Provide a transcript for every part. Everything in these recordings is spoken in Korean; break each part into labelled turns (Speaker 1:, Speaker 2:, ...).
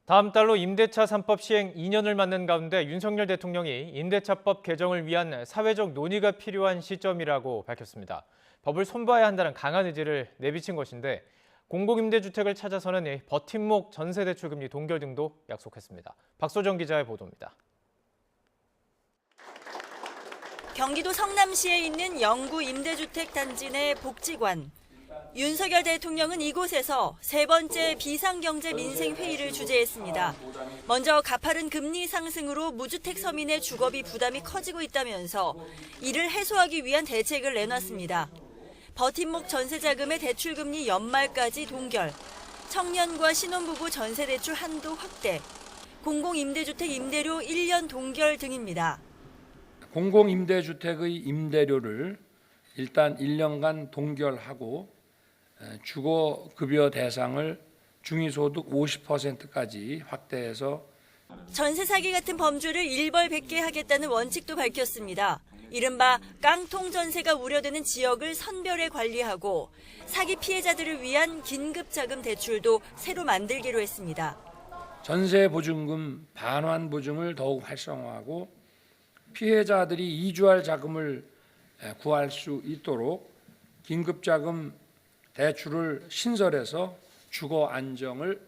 Speaker 1: 다음 달로 임대차 3법 시행 2년을 맞는 가운데 윤석열 대통령이 임대차법 개정을 위한 사회적 논의가 필요한 시점이라고 밝혔습니다. 법을 손봐야 한다는 강한 의지를 내비친 것인데 공공임대주택을 찾아서는 버팀목 전세대출금리 동결 등도 약속했습니다. 박소정 기자의 보도입니다.
Speaker 2: 경기도 성남시에 있는 영구 임대주택 단지 내 복지관. 윤석열 대통령은 이곳에서 세 번째 비상경제 민생회의를 주재했습니다. 먼저 가파른 금리 상승으로 무주택 서민의 주거비 부담이 커지고 있다면서 이를 해소하기 위한 대책을 내놨습니다. 버팀목 전세자금의 대출금리 연말까지 동결, 청년과 신혼부부 전세대출 한도 확대, 공공임대주택 임대료 1년 동결 등입니다.
Speaker 3: 공공임대주택의 임대료를 일단 1년간 동결하고 주거급여 대상을 중위소득 50%까지 확대해서
Speaker 2: 전세 사기 같은 범주를 일벌백계 하겠다는 원칙도 밝혔습니다. 이른바 깡통 전세가 우려되는 지역을 선별해 관리하고 사기 피해자들을 위한 긴급자금 대출도 새로 만들기로 했습니다.
Speaker 3: 전세보증금 반환보증을 더욱 활성화하고 피해자들이 이주할 자금을 구할 수 있도록 긴급자금 대출을 신설해서 주거 안정을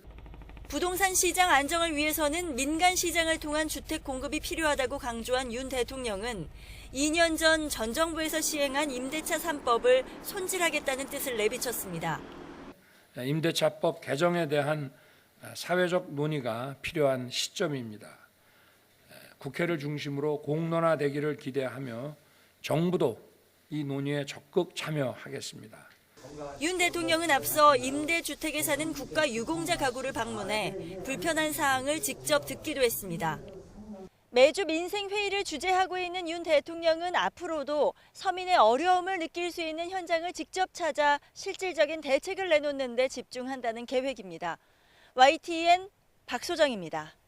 Speaker 2: 부동산 시장 안정을 위해서는 민간 시장을 통한 주택 공급이 필요하다고 강조한 윤 대통령은 2년 전 전 정부에서 시행한 임대차 3법을 손질하겠다는 뜻을 내비쳤습니다.
Speaker 3: 임대차법 개정에 대한 사회적 논의가 필요한 시점입니다. 국회를 중심으로 공론화되기를 기대하며 정부도 이 논의에 적극 참여하겠습니다.
Speaker 2: 윤 대통령은 앞서 임대주택에 사는 국가유공자 가구를 방문해 불편한 사항을 직접 듣기도 했습니다. 매주 민생회의를 주재하고 있는 윤 대통령은 앞으로도 서민의 어려움을 느낄 수 있는 현장을 직접 찾아 실질적인 대책을 내놓는 데 집중한다는 계획입니다. YTN 박소정입니다.